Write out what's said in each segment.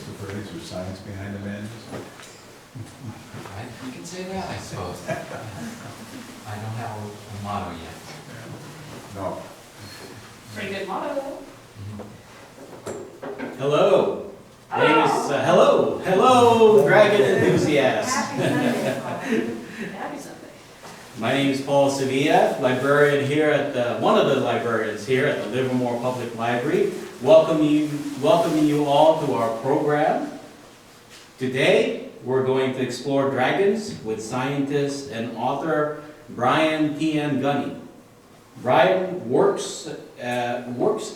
the phrase, or science behind the madness? Right? You can say that, I suppose. I don't have a motto yet. No. Pretty good motto. Hello. My name is, hello, dragon enthusiasts. Happy Sunday. Happy Sunday. My name is Paul Sevilla, librarian here at one of the librarians here at the Livermore Public Library. Welcoming you all to our program. Today, we're going to explore dragons with scientist and author Brian T.N. Gunney. Brian works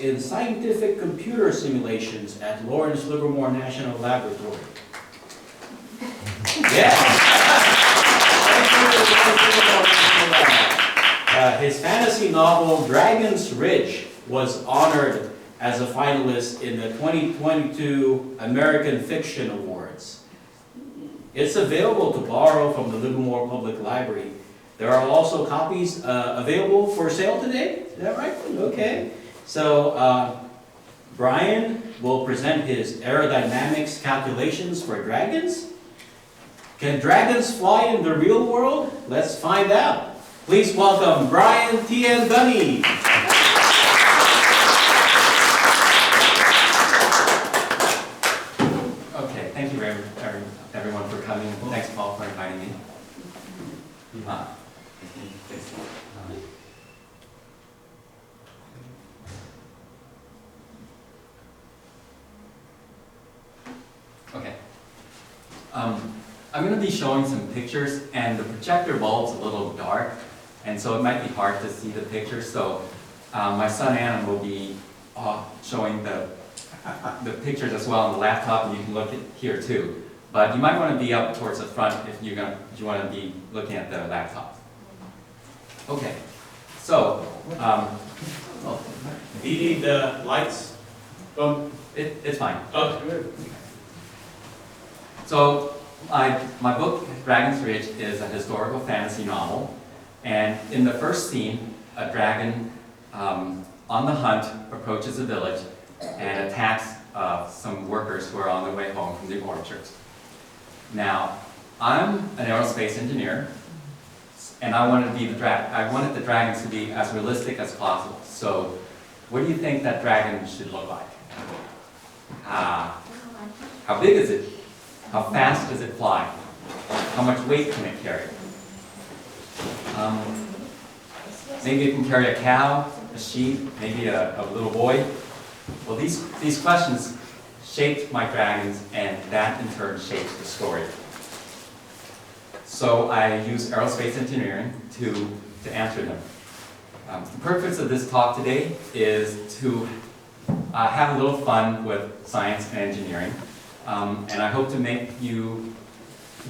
in scientific computer simulations at Lawrence Livermore National Laboratory. His fantasy novel Dragon's Ridge was honored as a finalist in the 2022 American Fiction Awards. It's available to borrow from the Livermore Public Library. There are also copies available for sale today. Is that right? Okay. So Brian will present his aerodynamics calculations for dragons. Can dragons fly in the real world? Let's find out. Please welcome Brian T.N. Gunney. Okay, thank you everyone for coming. Thanks, Paul, for inviting me. Okay. I'm going to be showing some pictures, and the projector bulb's a little dark, and so it might be hard to see the pictures. So my son Adam will be showing the pictures as well on the laptop, and you can look at here too. But you might want to be up towards the front if you want to be looking at the laptop. Okay. So Do you need the lights? it's fine. Oh, good. So my book, Dragon's Ridge, is a historical fantasy novel. And in the first scene, a dragon on the hunt approaches a village and attacks some workers who are on their way home from the orchards. Now, I'm an aerospace engineer, and I wanted the dragons to be as realistic as possible. So, what do you think that dragon should look like? How big is it? How fast does it fly? How much weight can it carry? Maybe it can carry a cow, a sheep, maybe a little boy. Well, these questions shaped my dragons, and that in turn shapes the story. So I use aerospace engineering to answer them. The purpose of this talk today is to have a little fun with science and engineering. And I hope to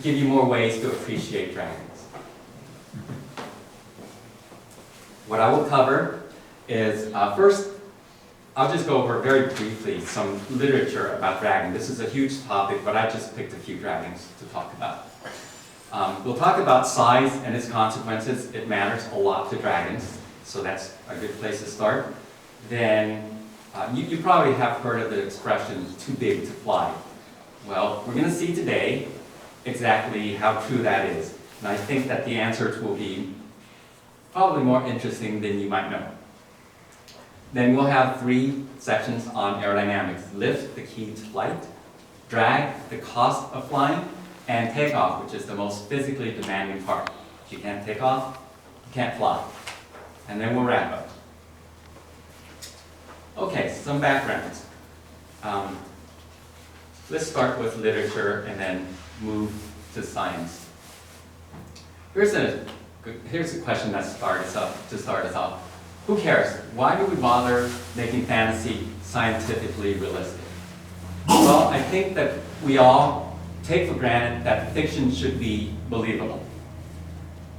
give you more ways to appreciate dragons. What I will cover is, first, I'll just go over very briefly some literature about dragons. This is a huge topic, but I just picked a few dragons to talk about. We'll talk about size and its consequences. It matters a lot to dragons, so that's a good place to start. Then, you probably have heard of the expression, too big to fly. Well, we're going to see today exactly how true that is. And I think that the answers will be probably more interesting than you might know. Then we'll have 3 sections on aerodynamics. Lift, the key to flight. Drag, the cost of flying. And takeoff, which is the most physically demanding part. If you can't take off, you can't fly. And then we'll wrap up. Okay, some backgrounds. Let's start with literature and then move to science. Here's a question to start us off. Who cares? Why do we bother making fantasy scientifically realistic? Well, I think that we all take for granted that fiction should be believable.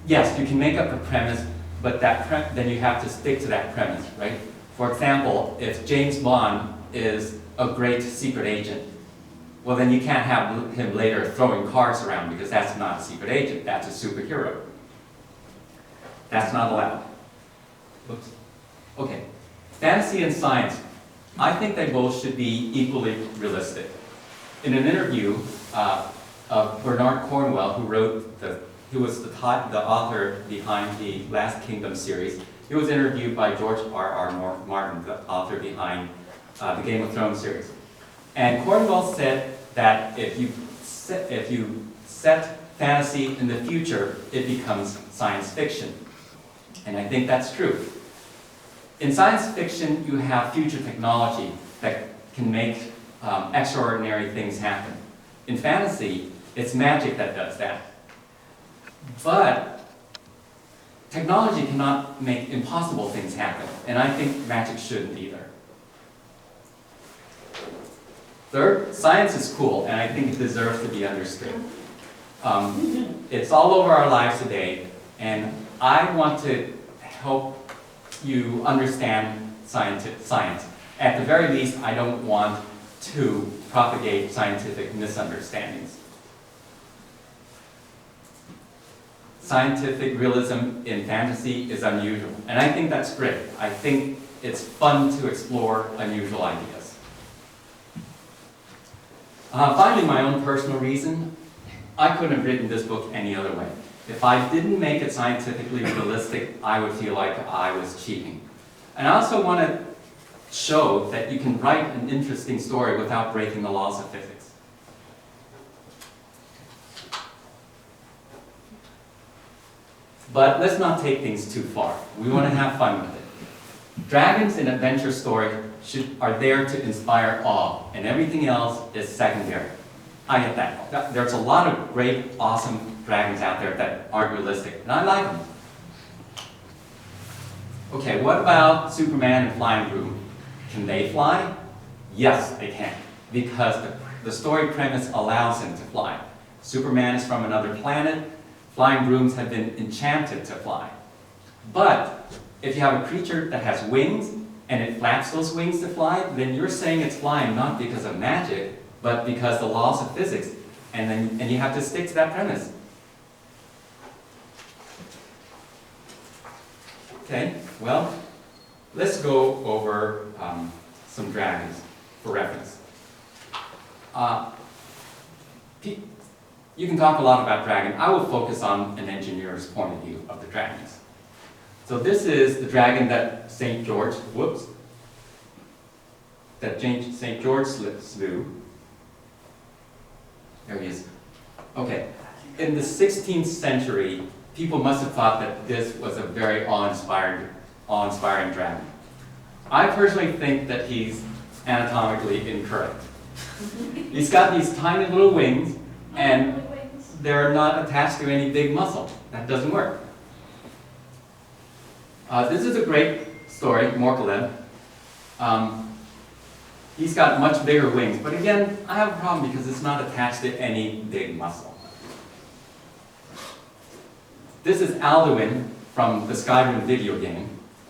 Yes, you can make up a premise, but then you have to stick to that premise, right? For example, if James Bond is a great secret agent, well then you can't have him later throwing cars around because that's not a secret agent, that's a superhero. That's not allowed. Oops. Okay, fantasy and science. I think they both should be equally realistic. in an interview of Bernard Cornwell, who was the author behind the Last Kingdom series. He was interviewed by George R.R. Martin, the author behind the Game of Thrones series. And Cornwell said that if you set fantasy in the future, it becomes science fiction. And I think that's true. In science fiction, you have future technology that can make extraordinary things happen. In fantasy, it's magic that does that. But technology cannot make impossible things happen, and I think magic shouldn't either. Third, science is cool, and I think it deserves to be understood. It's all over our lives today, and I want to help you understand science. At the very least, I don't want to propagate scientific misunderstandings. Scientific realism in fantasy is unusual, and I think that's great. I think it's fun to explore unusual ideas. Finally, my own personal reason, I couldn't have written this book any other way. If I didn't make it scientifically realistic, I would feel like I was cheating. And I also want to show that you can write an interesting story without breaking the laws of physics. But let's not take things too far. We want to have fun with it. Dragons in adventure story are there to inspire awe, and everything else is secondary. I get that. There's a lot of great, awesome dragons out there that aren't realistic, and I like them. Okay, what about Superman and Flying Broom? Can they fly? Yes, they can, because the story premise allows them to fly. Superman is from another planet. Flying brooms have been enchanted to fly. But if you have a creature that has wings and it flaps those wings to fly, then you're saying it's flying not because of magic, but because the laws of physics. And you have to stick to that premise. Okay, well, let's go over some dragons for reference. You can talk a lot about dragon. I will focus on an engineer's point of view of the dragons. So this is the dragon that St. George slew. There he is. Okay. In the 16th century, people must have thought that this was a very awe-inspiring dragon. I personally think that he's anatomically incorrect. He's got these tiny little wings, and they're not attached to any big muscle. That doesn't work. This is a great story, Morkalev. He's got much bigger wings, but again, I have a problem because it's not attached to any big muscle. This is Alduin from the Skyrim video game.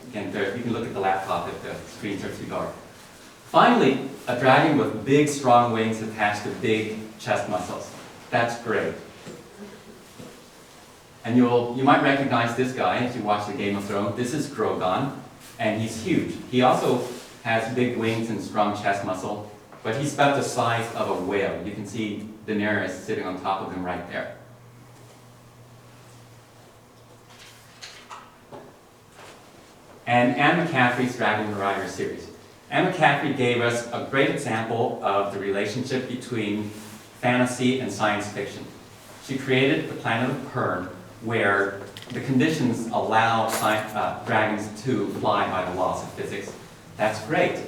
Again, you can look at the laptop if the screens are too dark. Finally, a dragon with big, strong wings attached to big chest muscles. That's great. And you might recognize this guy if you watch the Game of Thrones. This is Drogon, and he's huge. He also has big wings and strong chest muscle, but he's about the size of a whale. You can see Daenerys sitting on top of him right there. And Anne McCaffrey's Dragon Rider series. Anne McCaffrey gave us a great example of the relationship between fantasy and science fiction. She created the planet of Pern, where the conditions allow dragons to fly by the laws of physics. That's great.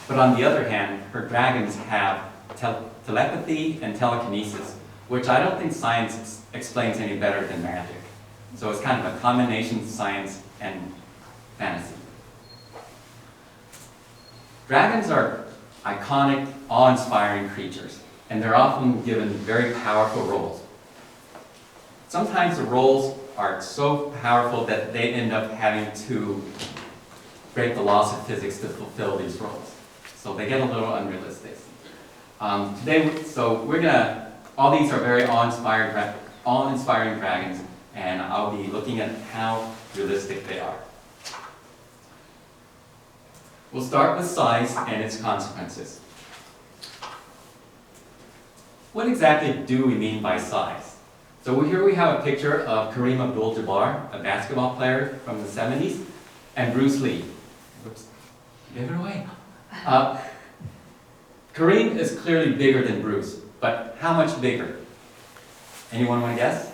But on the other hand, her dragons have telepathy and telekinesis, which I don't think science explains any better than magic. So it's kind of a combination of science and fantasy. Dragons are iconic, awe-inspiring creatures, and they're often given very powerful roles. Sometimes the roles are so powerful that they end up having to break the laws of physics to fulfill these roles. So they get a little unrealistic. All these are very awe-inspiring dragons, and I'll be looking at how realistic they are. We'll start with size and its consequences. what exactly do we mean by size? So here we have a picture of Kareem Abdul-Jabbar, a basketball player from the 70s, and Bruce Lee. Whoops, give it away. Kareem is clearly bigger than Bruce, but how much bigger? Anyone want to guess?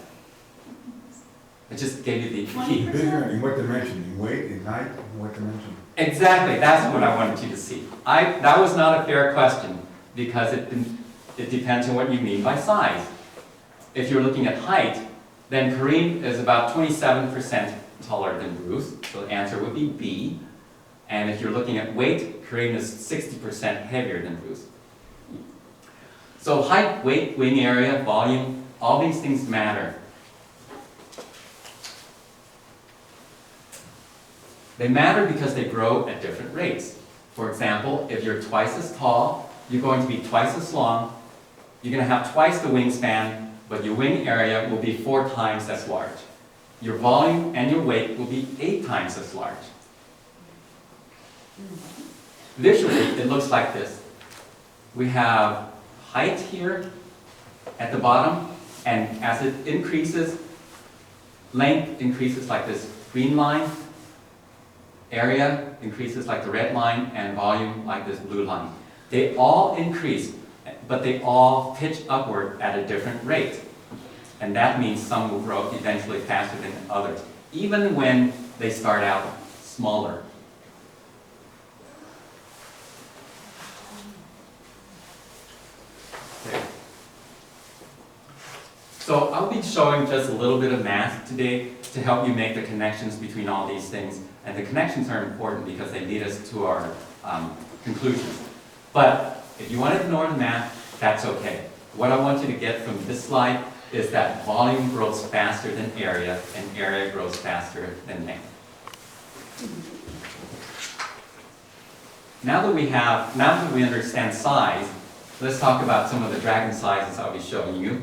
I just gave you the key. 20%? Bigger in what dimension? In weight, in height, in what dimension? Exactly, that's what I wanted you to see. That was not a fair question because it depends on what you mean by size. If you're looking at height, then Kareem is about 27% taller than Bruce, so the answer would be B. And if you're looking at weight, Kareem is 60% heavier than Bruce. So height, weight, wing area, volume, all these things matter. They matter because they grow at different rates. For example, if you're twice as tall, you're going to be twice as long, you're going to have twice the wingspan, but your wing area will be 4 times as large. Your volume and your weight will be 8 times as large. Visually, it looks like this. We have height here at the bottom, and as it increases, length increases like this green line, area increases like the red line, and volume like this blue line. They all increase, but they all pitch upward at a different rate. And that means some will grow eventually faster than others, even when they start out smaller. Okay. So I'll be showing just a little bit of math today to help you make the connections between all these things. And the connections are important because they lead us to our conclusions. But if you want to ignore the math, that's okay. What I want you to get from this slide is that volume grows faster than area, and area grows faster than length. Now that we understand size, let's talk about some of the dragon sizes I'll be showing you.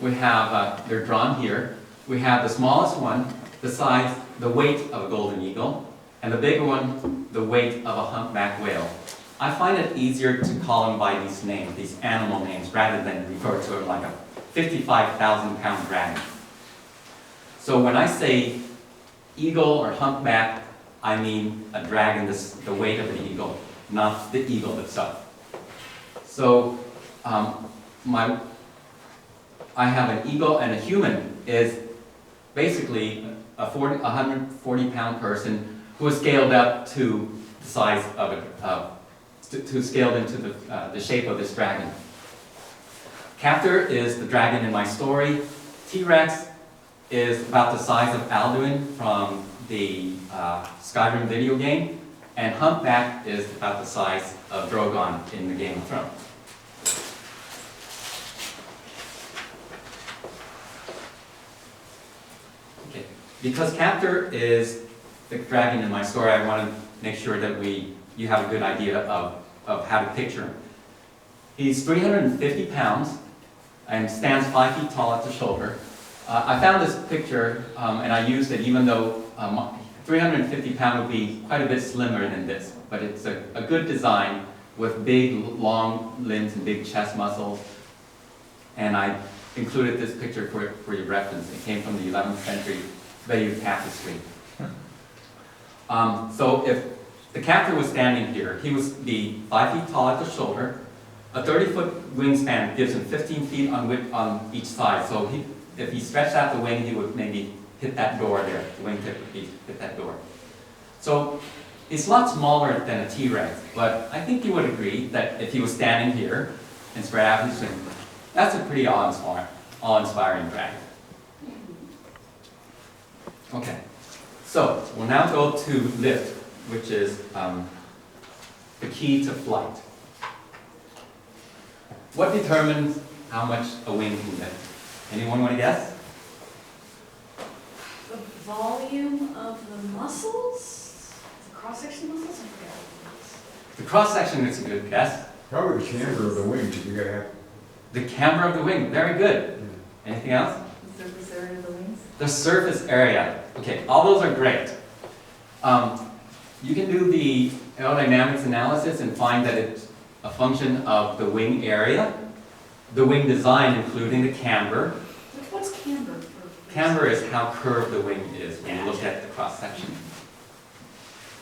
We have, they're drawn here. We have the smallest one, the weight of a golden eagle, and the bigger one, the weight of a humpback whale. I find it easier to call them by these names, these animal names, rather than refer to it like a 55,000-pound dragon. So when I say eagle or humpback, I mean a dragon, the weight of an eagle, not the eagle itself. So I have an eagle, and a human is basically a 140-pound person who is scaled up to the size of scaled into the shape of this dragon. Captor is the dragon in my story. T-Rex is about the size of Alduin from the Skyrim video game, and Humpback is about the size of Drogon in the Game of Thrones. Okay. Because Captor is the dragon in my story, I want to make sure that you have a good idea of how to picture him. He's 350 pounds and stands 5 feet tall at the shoulder. I found this picture and I used it even though 350 pounds would be quite a bit slimmer than this, but it's a good design with big, long limbs and big chest muscles. And I included this picture for your reference. It came from the 11th century Bayeux Tapestry. So if the captor was standing here, he would be 5 feet tall at the shoulder. A 30-foot wingspan gives him 15 feet on each side. So if he stretched out the wing, he would maybe hit that door there. The wingtip would hit that door. So he's a lot smaller than a T-Rex, but I think you would agree that if he was standing here and spread out his wings, that's a pretty awe-inspiring dragon. Okay, so we'll now go to lift, which is the key to flight. What determines how much a wing can lift? Anyone want to guess? The volume of the muscles? The cross-section muscles? I forget. The cross-section is a good guess. Probably the camber of the wing, you gotta have. The camber of the wing, very good. Anything else? The surface area of the wings? The surface area. Okay, all those are great. You can do the aerodynamics analysis and find that it's a function of the wing area. the wing design, including the camber. What's camber? Camber is how curved the wing is when you look at the cross section.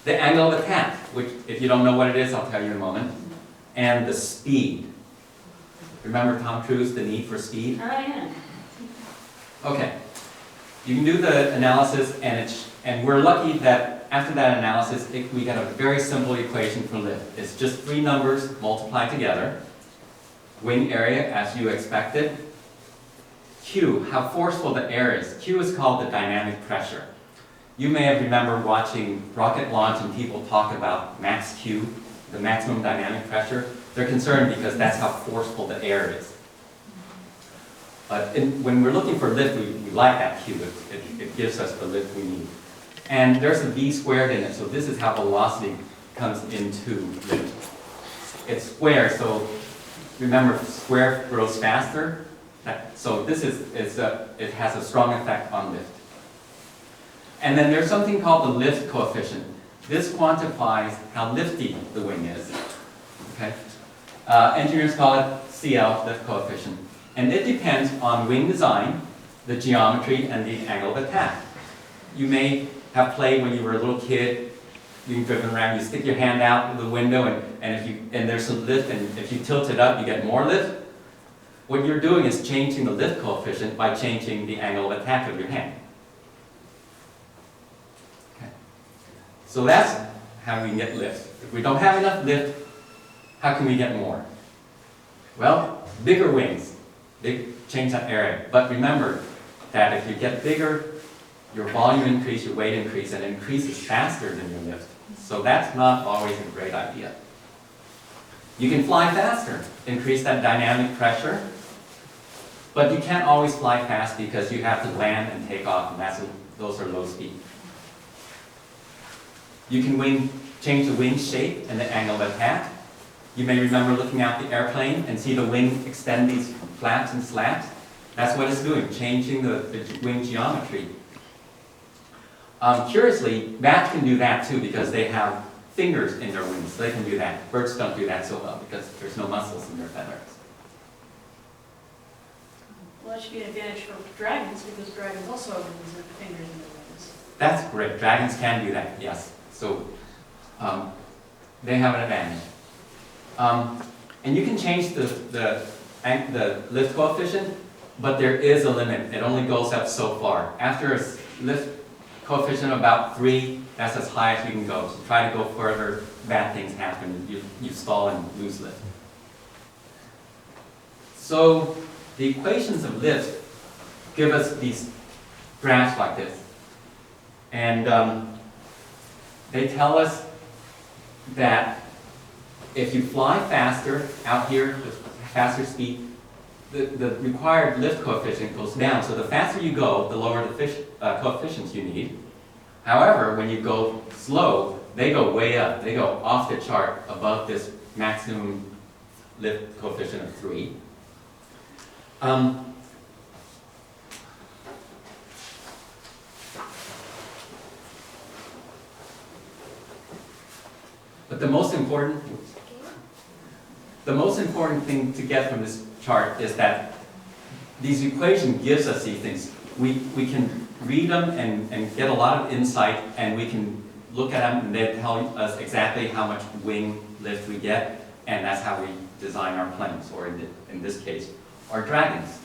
The angle of attack, which if you don't know what it is, I'll tell you in a moment. And the speed. Remember Tom Cruise, the need for speed? Yeah. Okay. You can do the analysis, and we're lucky that after that analysis, we get a very simple equation for lift. It's just 3 numbers multiplied together. Wing area, as you expected. Q, how forceful the air is. Q is called the dynamic pressure. You may have remembered watching rocket launch and people talk about max Q, the maximum dynamic pressure. They're concerned because that's how forceful the air is. But when we're looking for lift, we like that Q. It gives us the lift we need. And there's a V squared in it, so this is how velocity comes into lift. It's square, so remember, square grows faster. So this it has a strong effect on lift. And then there's something called the lift coefficient. This quantifies how lifty the wing is. Okay? Engineers call it CL, lift coefficient. And it depends on wing design, the geometry, and the angle of attack. You may have played when you were a little kid, being driven around, you stick your hand out the window, and there's some lift, and if you tilt it up, you get more lift. What you're doing is changing the lift coefficient by changing the angle of attack of your hand. Okay. So that's how we can get lift. If we don't have enough lift, how can we get more? Well, bigger wings. They change that area. But remember that if you get bigger, your volume increase, your weight increase, and it increases faster than your lift. So that's not always a great idea. You can fly faster, increase that dynamic pressure, but you can't always fly fast because you have to land and take off, and those are low speed. You can change the wing shape and the angle of attack. You may remember looking at the airplane and see the wing extend these flaps and slats. That's what it's doing, changing the wing geometry. Curiously, bats can do that too because they have fingers in their wings. They can do that. Birds don't do that so well because there's no muscles in their feathers. Well, that should be an advantage for dragons because dragons also have fingers in their wings. That's great. Dragons can do that, yes. So they have an advantage. And you can change the lift coefficient, but there is a limit. It only goes up so far. After a lift coefficient of about 3, that's as high as you can go. So try to go further, bad things happen. You stall and lose lift. So the equations of lift give us these graphs like this. And they tell us that if you fly faster out here with faster speed, the required lift coefficient goes down. So the faster you go, the lower the coefficients you need. However, when you go slow, they go way up. They go off the chart above this maximum lift coefficient of 3. But the most important thing to get from this chart is that these equations gives us these things. We can read them and get a lot of insight, and we can look at them and they tell us exactly how much wing lift we get, and that's how we design our planes, or in this case, our dragons.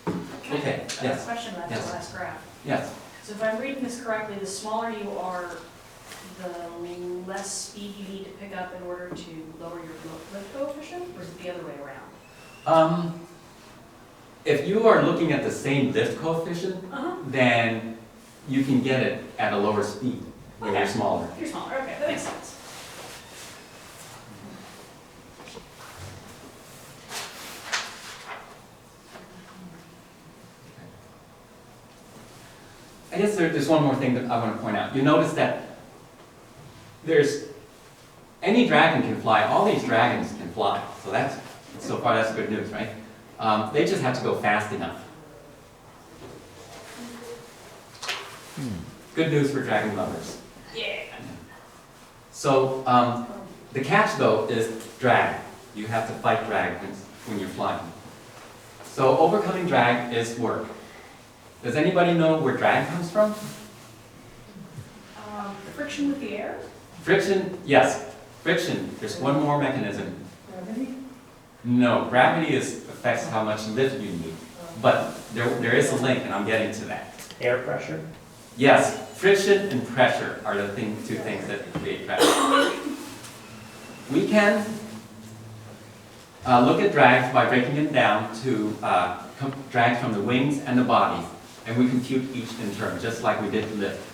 Okay, I have a yes. question about Yes. the last graph. Yes. So if I'm reading this correctly, the smaller you are, the less speed you need to pick up in order to lower your lift coefficient, or is it the other way around? If you are looking at the same lift coefficient, then you can get it at a lower speed when you're smaller. If you're smaller, okay, that makes sense. I guess there's one more thing that I want to point out. You notice that any dragon can fly. All these dragons can fly. So so far that's good news, right? They just have to go fast enough. Good news for dragon lovers. Yeah. So the catch though is drag. You have to fight dragons when you're flying. So overcoming drag is work. Does anybody know where drag comes from? Friction with the air? Friction, yes, friction. There's one more mechanism. Gravity? No, gravity affects how much lift you need. But there is a link, and I'm getting to that. Air pressure? Yes, friction and pressure are the two things that create drag. We can look at drag by breaking it down to drag from the wings and the bodies, and we compute each in turn, just like we did lift.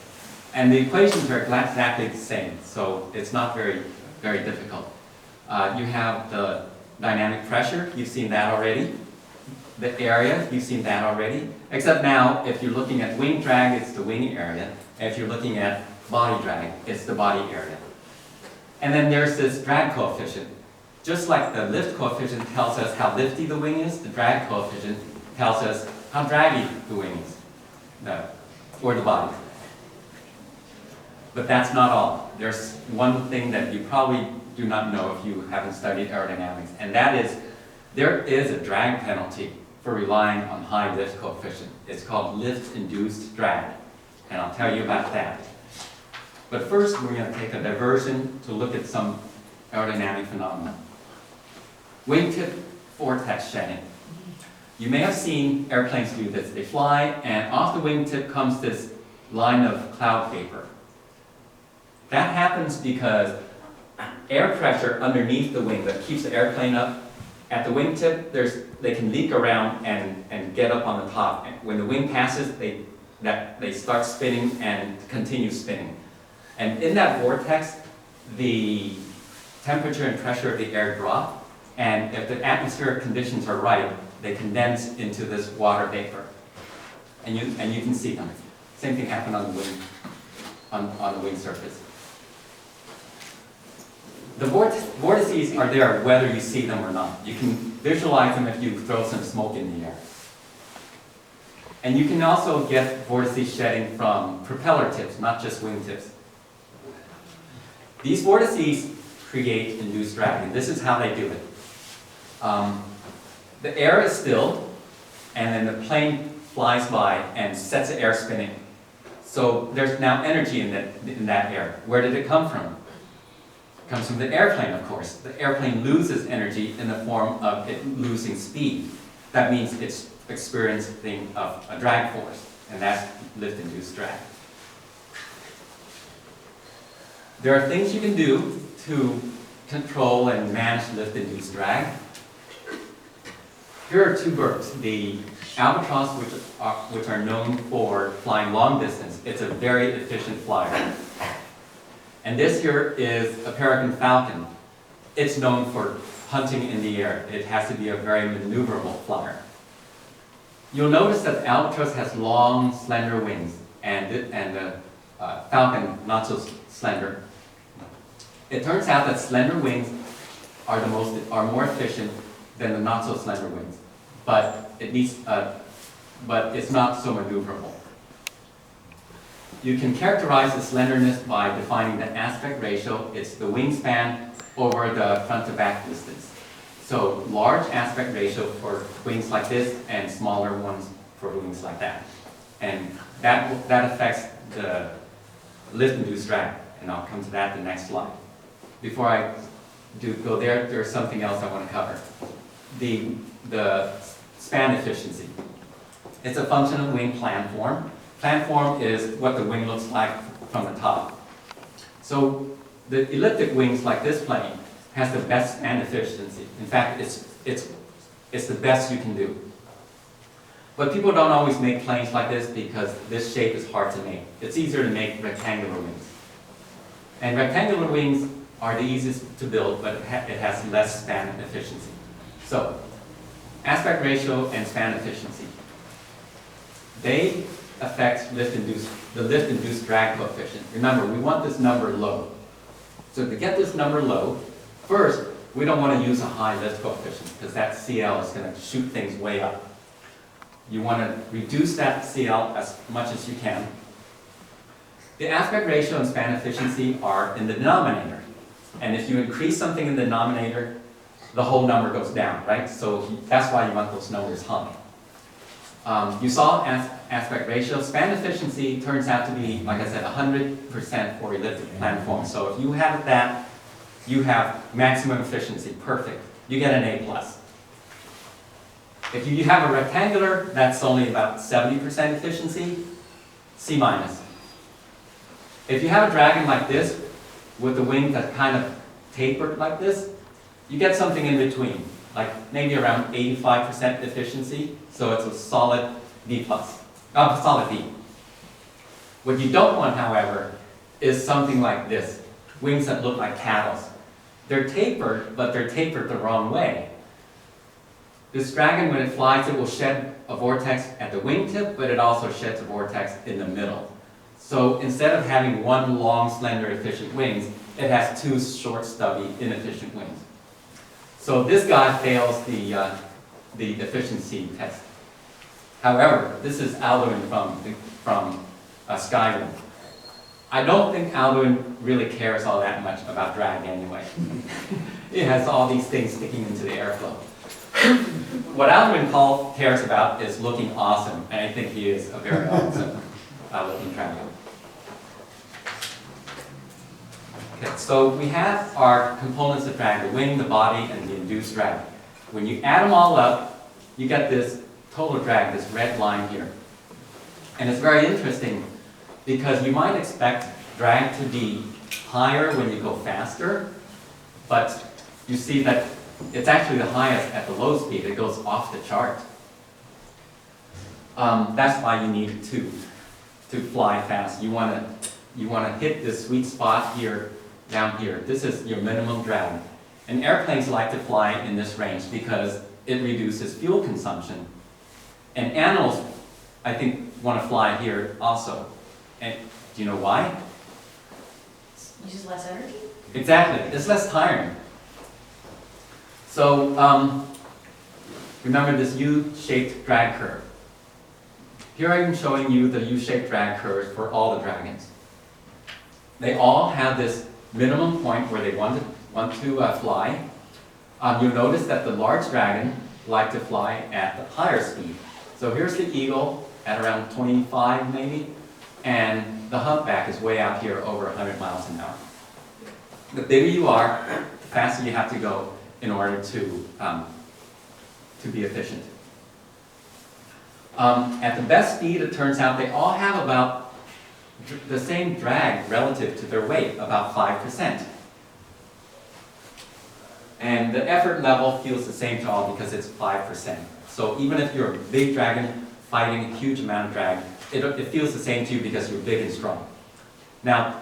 And the equations are exactly the same, so it's not very difficult. You have the dynamic pressure, you've seen that already. The area, you've seen that already. Except now, if you're looking at wing drag, it's the wing area. If you're looking at body drag, it's the body area. And then there's this drag coefficient. Just like the lift coefficient tells us how lifty the wing is, the drag coefficient tells us how draggy the wing is, or the body. But that's not all. There's one thing that you probably do not know if you haven't studied aerodynamics, and that is there is a drag penalty for relying on high lift coefficient. It's called lift-induced drag, and I'll tell you about that. But first, we're going to take a diversion to look at some aerodynamic phenomena. Wingtip vortex shedding. You may have seen airplanes do this. They fly, and off the wingtip comes this line of cloud vapor. That happens because air pressure underneath the wing that keeps the airplane up, at the wingtip, they can leak around and get up on the top. And when the wing passes, they start spinning and continue spinning. And in that vortex, the temperature and pressure of the air drop, and if the atmospheric conditions are right, they condense into this water vapor. And you can see them. Same thing happened on the wing, on the wing surface. The vortices are there whether you see them or not. You can visualize them if you throw some smoke in the air. And you can also get vortices shedding from propeller tips, not just wing tips. These vortices create induced drag, and this is how they do it. The air is still, and then the plane flies by and sets the air spinning. So there's now energy in that air. Where did it come from? It comes from the airplane, of course. The airplane loses energy in the form of it losing speed. That means it's experiencing a drag force, and that's lift-induced drag. There are things you can do to control and manage lift-induced drag. Here are two birds. The albatross, which are known for flying long distance. It's a very efficient flyer. And this here is a peregrine falcon. It's known for hunting in the air. It has to be a very maneuverable flyer. You'll notice that the albatross has long, slender wings, and the falcon not so slender. It turns out that slender wings are more efficient than the not so slender wings, but it's not so maneuverable. You can characterize the slenderness by defining the aspect ratio. It's the wingspan over the front to back distance. So large aspect ratio for wings like this and smaller ones for wings like that. And that affects the lift-induced drag, and I'll come to that in the next slide. Before I go there, there's something else I want to cover. The span efficiency. It's a function of wing planform. Planform is what the wing looks like from the top. So the elliptic wings like this plane has the best span efficiency. In fact, it's the best you can do. But people don't always make planes like this because this shape is hard to make. It's easier to make rectangular wings. And rectangular wings are the easiest to build, but it has less span efficiency. So, aspect ratio and span efficiency. They affect the lift-induced drag coefficient. Remember, we want this number low. So to get this number low, first, we don't want to use a high lift coefficient because that CL is going to shoot things way up. You want to reduce that CL as much as you can. The aspect ratio and span efficiency are in the denominator. And if you increase something in the denominator, the whole number goes down, right? So that's why you want those numbers high. You saw aspect ratio. Span efficiency turns out to be, like I said, 100% for elliptic planform. So if you have that, you have maximum efficiency, perfect. You get an A+. If you have a rectangular, that's only about 70% efficiency, C-. If you have a dragon like this, with the wing that's kind of tapered like this, you get something in between, like maybe around 85% efficiency, so it's a solid B+, solid B. What you don't want, however, is something like this, wings that look like cattles. They're tapered, but they're tapered the wrong way. This dragon, when it flies, it will shed a vortex at the wingtip, but it also sheds a vortex in the middle. So instead of having one long, slender, efficient wings, it has two short, stubby, inefficient wings. So this guy fails the efficiency test. However, this is Alduin from Skyrim. I don't think Alduin really cares all that much about drag anyway. It has all these things sticking into the airflow. What Alduin cares about is looking awesome, and I think he is a very awesome looking dragon. Okay, so we have our components of drag, the wing, the body, and the induced drag. When you add them all up, you get this total drag, this red line here. And it's very interesting because you might expect drag to be higher when you go faster, but you see that it's actually the highest at the low speed. It goes off the chart. That's why you need to fly fast. You want to hit this sweet spot here, down here. This is your minimum drag. And airplanes like to fly in this range because it reduces fuel consumption. And animals, I think, want to fly here also. And do you know why? Uses less energy? Exactly. It's less tiring. So remember this U-shaped drag curve. Here I am showing you the U-shaped drag curve for all the dragons. They all have this minimum point where they want to fly. You'll notice that the large dragon like to fly at the higher speed. So here's the eagle at around 25 maybe, and the humpback is way out here over 100 miles an hour. The bigger you are, the faster you have to go in order to be efficient. At the best speed, it turns out they all have about the same drag relative to their weight, about 5%. And the effort level feels the same to all because it's 5%. So even if you're a big dragon fighting a huge amount of drag, it feels the same to you because you're big and strong. Now,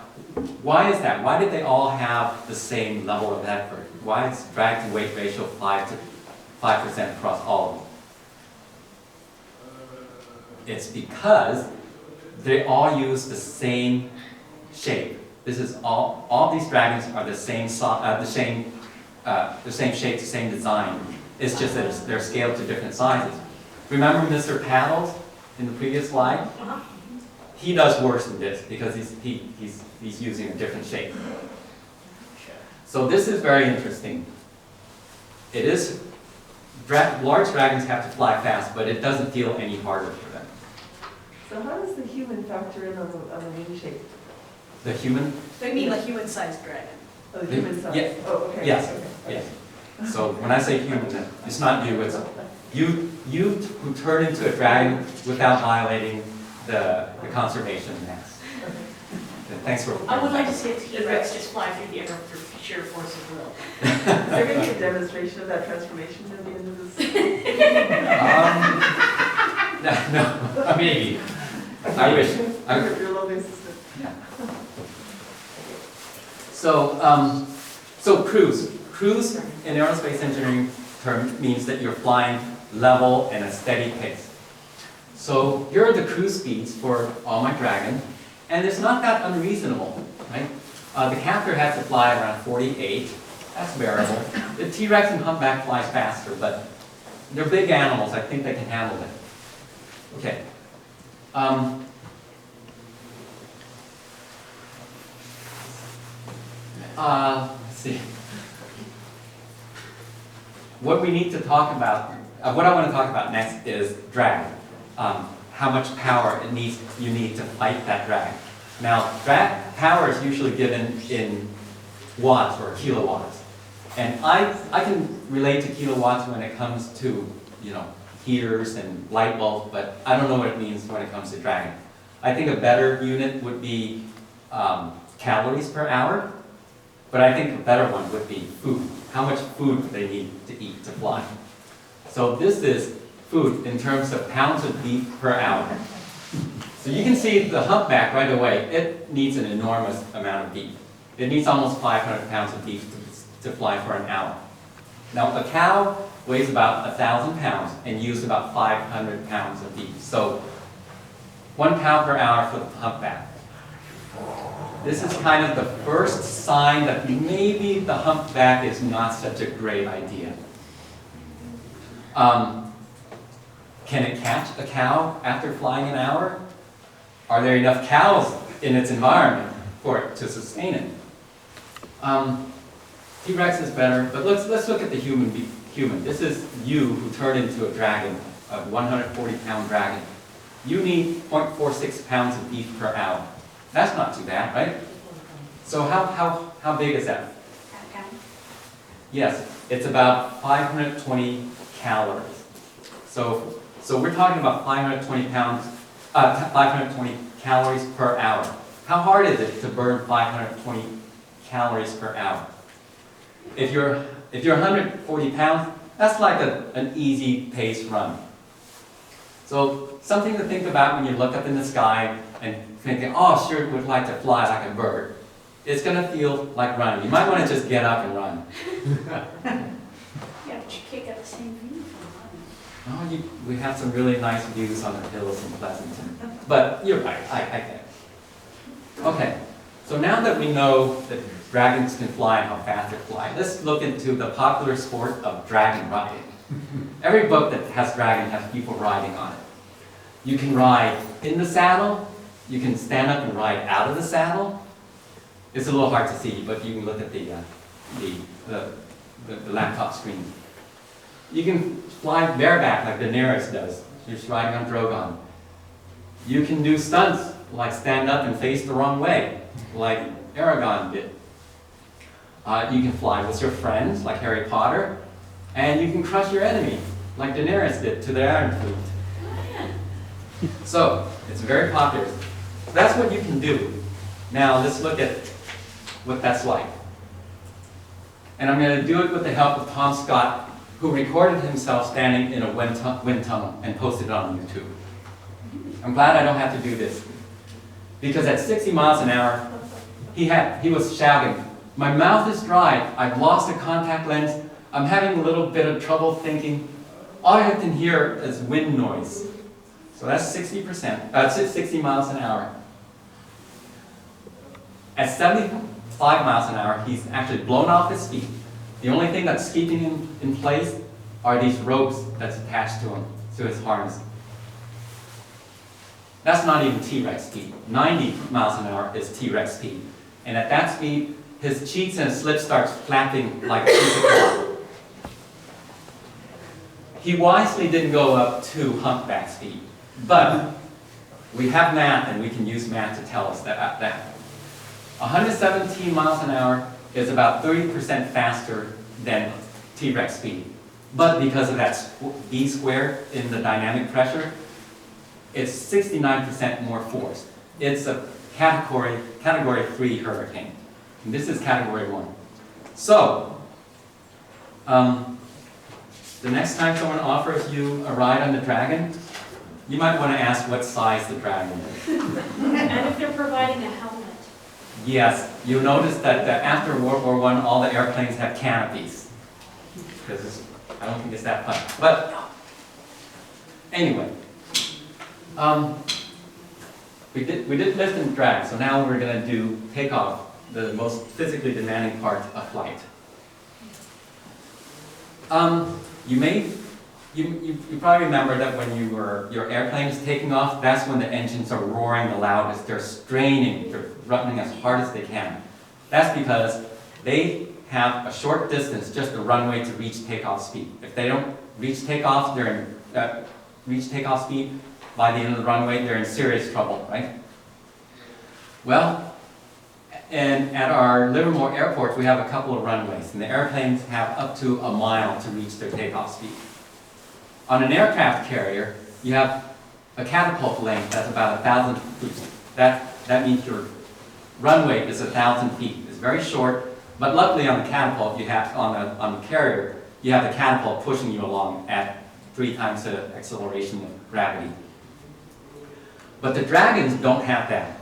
why is that? Why did they all have the same level of effort? Why is drag to weight ratio 5% across all of them? It's because they all use the same shape. This is all these dragons are the same shape, the same design. It's just that they're scaled to different sizes. Remember Mr. Paddles in the previous slide? Uh-huh. He does worse than this because he's using a different shape. So this is very interesting. It is, large dragons have to fly fast, but it doesn't feel any harder for them. So how does the human factor in on the wing shape? The human? They mean like human-sized dragon. Oh, the human size? Yeah. Oh, okay. Yes. Okay. Yes. So when I say human, it's not you, it's you who turn into a dragon without violating the conservation max. Okay. Thanks for. I would like to see a T-Rex just fly through the air through sheer force of will. Is there going to be a demonstration of that transformation at the end of this? No, maybe. I wish. Your lovely assistant. Yeah. So cruise. Cruise in aerospace engineering term means that you're flying level and a steady pace. So here are the cruise speeds for all my Dragon, and it's not that unreasonable, right? The Captor has to fly around 48. That's bearable. The T-Rex and Humpback flies faster, but they're big animals. I think they can handle it. Okay. Let's see. what we need to talk about, what I want to talk about next is drag. How much power you need to fight that drag. Now, drag power is usually given in watts or kilowatts. And I can relate to kilowatts when it comes to, heaters and light bulbs, but I don't know what it means when it comes to dragging. I think a better unit would be calories per hour, but I think a better one would be food. How much food do they need to eat to fly? So this is food in terms of pounds of beef per hour. So you can see the humpback right away. It needs an enormous amount of beef. It needs almost 500 pounds of beef to fly for an hour. Now a cow weighs about 1,000 pounds and uses about 500 pounds of beef. So 1 cow per hour for the humpback. This is kind of the first sign that maybe the humpback is not such a great idea. Can it catch a cow after flying an hour? Are there enough cows in its environment for it to sustain it? T-Rex is better, but let's look at the human. This is you who turned into a dragon, a 140-pound dragon. You need 0.46 pounds of beef per hour. That's not too bad, right? So how big is that? Yes, it's about 520 calories. So we're talking about 520 calories per hour. How hard is it to burn 520 calories per hour? If you're 140 pounds, that's like an easy pace run. So something to think about when you look up in the sky and thinking, oh, sure would like to fly like a bird. It's going to feel like running. You might want to just get up and run. Yeah, but you can't get the same view from running. Oh, we have some really nice views on the hills in Pleasanton. But you're right, I get it. Okay, so now that we know that dragons can fly and how fast they fly, let's look into the popular sport of dragon riding. Every book that has dragon has people riding on it. You can ride in the saddle, you can stand up and ride out of the saddle. It's a little hard to see, but you can look at the laptop screen. You can fly bareback like Daenerys does. She's riding on Drogon. You can do stunts like stand up and face the wrong way, like Aragorn did. You can fly with your friends, like Harry Potter, and you can crush your enemy, like Daenerys did to the Iron Fleet. So, it's very popular. That's what you can do. Now, let's look at what that's like. And I'm going to do it with the help of Tom Scott, who recorded himself standing in a wind tunnel and posted it on YouTube. I'm glad I don't have to do this. Because at 60 miles an hour, he was shouting, "My mouth is dry, I've lost a contact lens, I'm having a little bit of trouble thinking. All I can hear is wind noise." So that's 60 miles an hour. At 75 miles an hour, he's actually blown off his feet. The only thing that's keeping him in place are these ropes that's attached to him, to his harness. That's not even T-Rex speed. 90 miles an hour is T-Rex speed. And at that speed, his cheeks and his lips starts flapping like a piece of cloth. He wisely didn't go up to humpback speed. But we have math, and we can use math to tell us that. 117 miles an hour is about 30% faster than T-Rex speed. But because of that V squared in the dynamic pressure, it's 69% more force. It's a category 3 hurricane. And this is category 1. So, the next time someone offers you a ride on the Dragon, you might want to ask what size the Dragon is. And if they're providing a helmet. Yes, you'll notice that after World War I, all the airplanes have canopies. Because I don't think it's that fun. But anyway, we did lift and drag, so now we're going to do takeoff, the most physically demanding part of flight. You probably remember that when your airplane is taking off, that's when the engines are roaring the loudest. They're straining, they're running as hard as they can. That's because they have a short distance, just a runway to reach takeoff speed. If they don't reach takeoff, reach takeoff speed by the end of the runway, they're in serious trouble, right? Well, and at our Livermore Airport, we have a couple of runways, and the airplanes have up to a mile to reach their takeoff speed. On an aircraft carrier, you have a catapult length that's about 1,000 feet. That means your runway is 1,000 feet. It's very short, but luckily on the catapult, you have on the carrier, you have the catapult pushing you along at 3 times the acceleration of gravity. But the Dragons don't have that.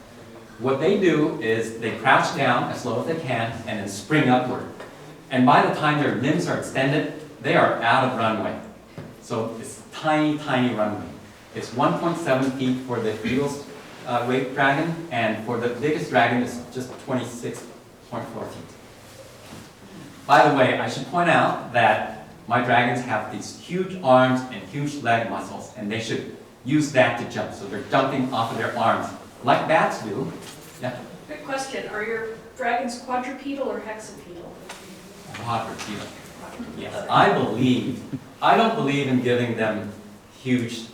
What they do is they crouch down as low as they can and then spring upward. And by the time their limbs are extended, they are out of runway. So it's tiny, tiny runway. It's 1.7 feet for the Eagle's weight Dragon, and for the biggest Dragon, it's just 26.4 feet. By the way, I should point out that my Dragons have these huge arms and huge leg muscles, and they should use that to jump. So they're jumping off of their arms, like bats do. Yeah. Quick question, are your Dragons quadrupedal or hexapedal? Quadrupedal. Yes, I don't believe in giving them huge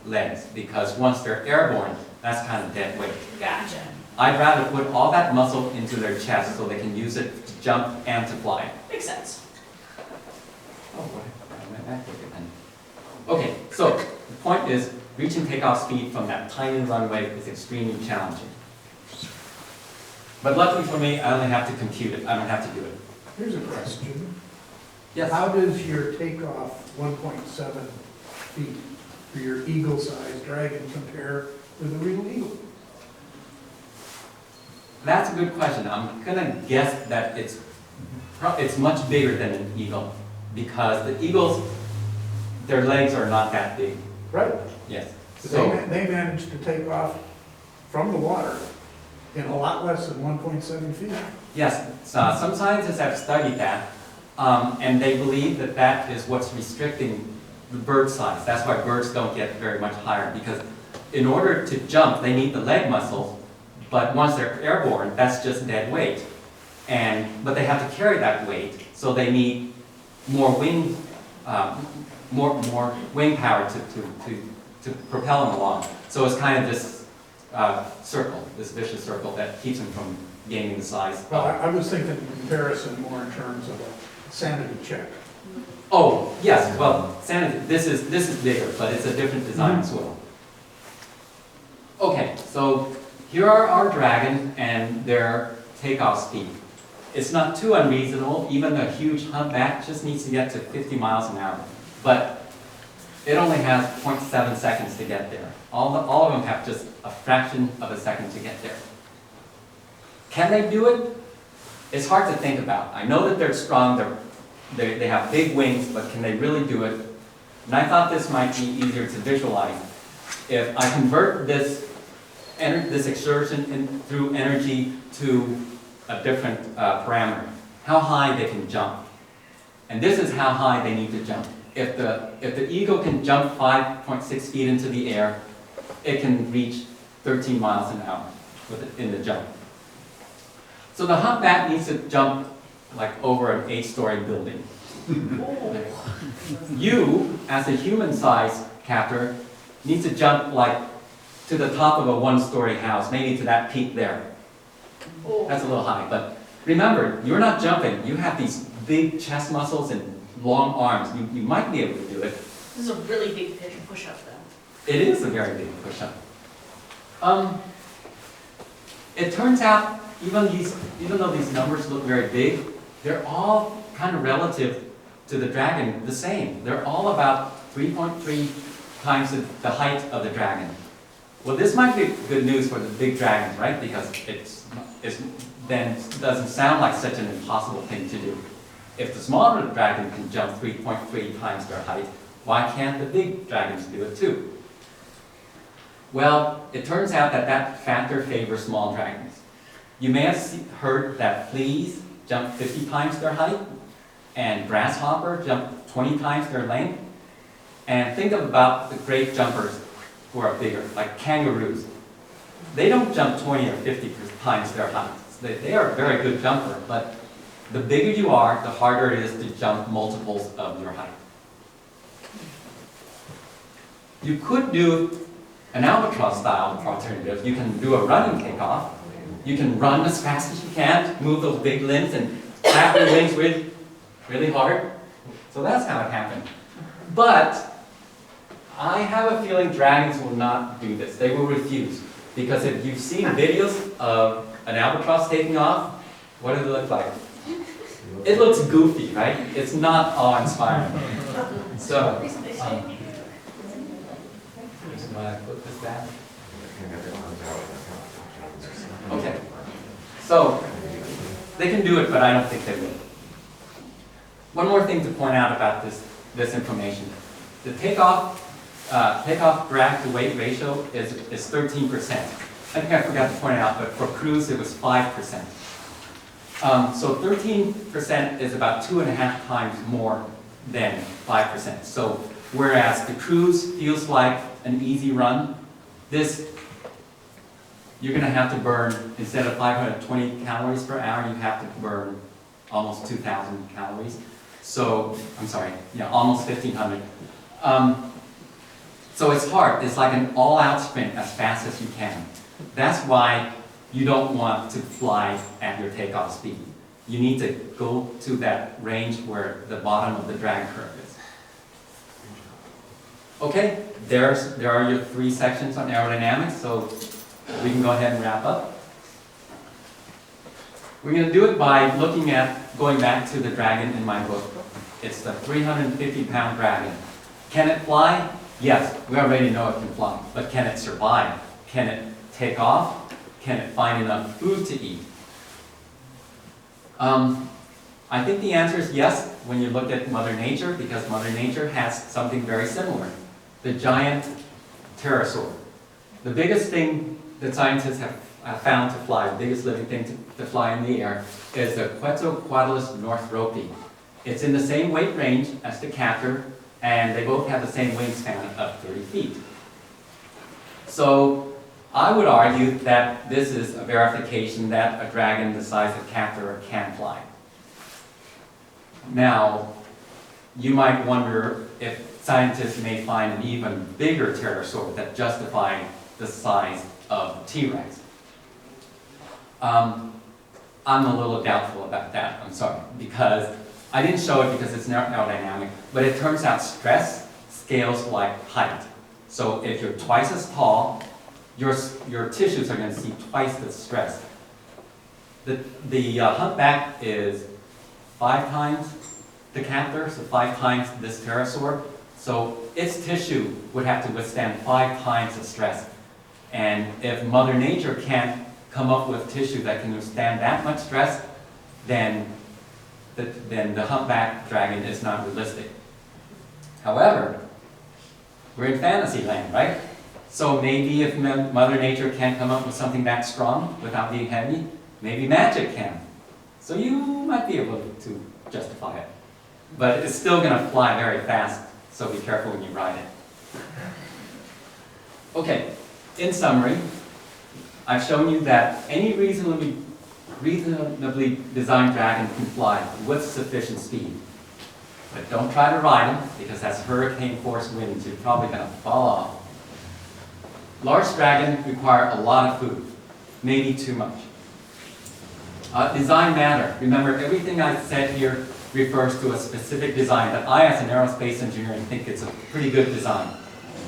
legs, because once they're airborne, that's kind of dead weight. Gotcha. I'd rather put all that muscle into their chest so they can use it to jump and to fly. Makes sense. Oh, what? I went back again. Okay, so the point is, reaching takeoff speed from that tiny runway is extremely challenging. But luckily for me, I only have to compute it. I don't have to do it. Here's a question. Yes? How does your takeoff 1.7 feet for your eagle-sized Dragon compare with a real eagle? That's a good question. I'm gonna guess that it's much bigger than an eagle, because the eagles, their legs are not that big. Right. Yes. But So they managed to take off from the water in a lot less than 1.7 feet. yes, so some scientists have studied that, and they believe that that is what's restricting the bird size. That's why birds don't get very much higher, because in order to jump, they need the leg muscles, but once they're airborne, that's just dead weight. But they have to carry that weight, so they need more wing, more wing power to propel them along. So it's kind of this circle, this vicious circle that keeps them from gaining the size. Well, I was thinking in comparison more in terms of a sanity check. Oh, yes, well, sanity, this is bigger, but it's a different design as well. Okay, so here are our Dragon and their takeoff speed. It's not too unreasonable. Even a huge humpback just needs to get to 50 miles an hour. But it only has 0.7 seconds to get there. All of them have just a fraction of a second to get there. Can they do it? It's hard to think about. I know that they're strong, they have big wings, but can they really do it? And I thought this might be easier to visualize. If I convert this exertion through energy to a different parameter, how high they can jump. And this is how high they need to jump. If the eagle can jump 5.6 feet into the air, it can reach 13 miles an hour in the jump. So the humpback needs to jump like over an 8-story building. You, as a human-sized captor, need to jump like to the top of a 1-story house, maybe to that peak there. That's a little high, but remember, you're not jumping. You have these big chest muscles and long arms. You might be able to do it. This is a really big push-up though. It is a very big push-up. It turns out, even though these numbers look very big, they're all kind of relative to the Dragon the same. They're all about 3.3 times the height of the Dragon. Well, this might be good news for the big Dragons, right? Because it then doesn't sound like such an impossible thing to do. If the smaller Dragon can jump 3.3 times their height, why can't the big Dragons do it too? Well, it turns out that factor favors small Dragons. You may have heard that fleas jump 50 times their height, and grasshopper jump 20 times their length. And think about the great jumpers who are bigger, like kangaroos. They don't jump 20 or 50 times their height. They are a very good jumper, but The bigger you are, the harder it is to jump multiples of your height. You could do an albatross style alternative. You can do a running takeoff. You can run as fast as you can, move those big limbs and clap your wings really, really hard. So that's how it happened. But I have a feeling dragons will not do this. They will refuse. Because if you've seen videos of an albatross taking off, what does it look like? It looks goofy, right? It's not awe-inspiring. So, want to put this back? Okay. So, they can do it, but I don't think they will. One more thing to point out about this information. The takeoff drag to weight ratio is 13%. I think I forgot to point out, but for cruise it was 5%. So 13% is about 2.5 times more than 5%. So whereas the cruise feels like an easy run, this, you're going to have to burn, instead of 520 calories per hour, you have to burn almost 2,000 calories. So, I'm sorry, yeah, almost 1,500. So it's hard. It's like an all-out sprint as fast as you can. That's why you don't want to fly at your takeoff speed. You need to go to that range where the bottom of the drag curve is. Okay, there are your 3 sections on aerodynamics, so we can go ahead and wrap up. We're going to do it by looking at, going back to the dragon in my book. It's the 350-pound dragon. Can it fly? Yes, we already know it can fly, but can it survive? Can it take off? Can it find enough food to eat? I think the answer is yes when you look at Mother Nature, because Mother Nature has something very similar. The giant pterosaur. The biggest thing that scientists have found to fly, the biggest living thing to fly in the air, is the Quetzalcoatlus northropi. It's in the same weight range as the captor, and they both have the same wingspan of 30 feet. So I would argue that this is a verification that a dragon the size of captor can fly. Now, you might wonder if scientists may find an even bigger pterosaur that justify the size of T-Rex. I'm a little doubtful about that, I'm sorry, because I didn't show it because it's not aerodynamic, but it turns out stress scales like height. So if you're twice as tall, your tissues are going to see twice the stress. The humpback is 5 times the captor, so 5 times this pterosaur. So its tissue would have to withstand 5 times the stress. And if Mother Nature can't come up with tissue that can withstand that much stress, then the humpback dragon is not realistic. However, we're in fantasy land, right? So maybe if Mother Nature can't come up with something that strong without being heavy, maybe magic can. So you might be able to justify it. But it's still going to fly very fast, so be careful when you ride it. Okay, in summary, I've shown you that any reasonably designed dragon can fly with sufficient speed. But don't try to ride them, because that's hurricane force winds. You're probably going to fall off. Large dragons require a lot of food, maybe too much. Design matter. Remember, everything I said here refers to a specific design that I, as an aerospace engineer, think it's a pretty good design.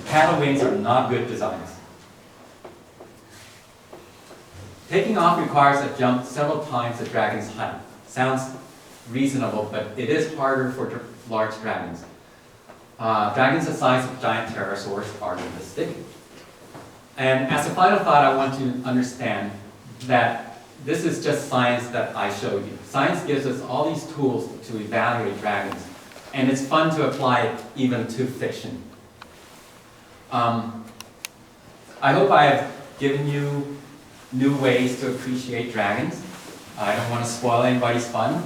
Paddle wings are not good designs. Taking off requires a jump several times the dragon's height. Sounds reasonable, but it is harder for large dragons. Dragons the size of giant pterosaurs are realistic. And as a final thought, I want you to understand that this is just science that I showed you. Science gives us all these tools to evaluate dragons, and it's fun to apply it even to fiction. I hope I have given you new ways to appreciate dragons. I don't want to spoil anybody's fun.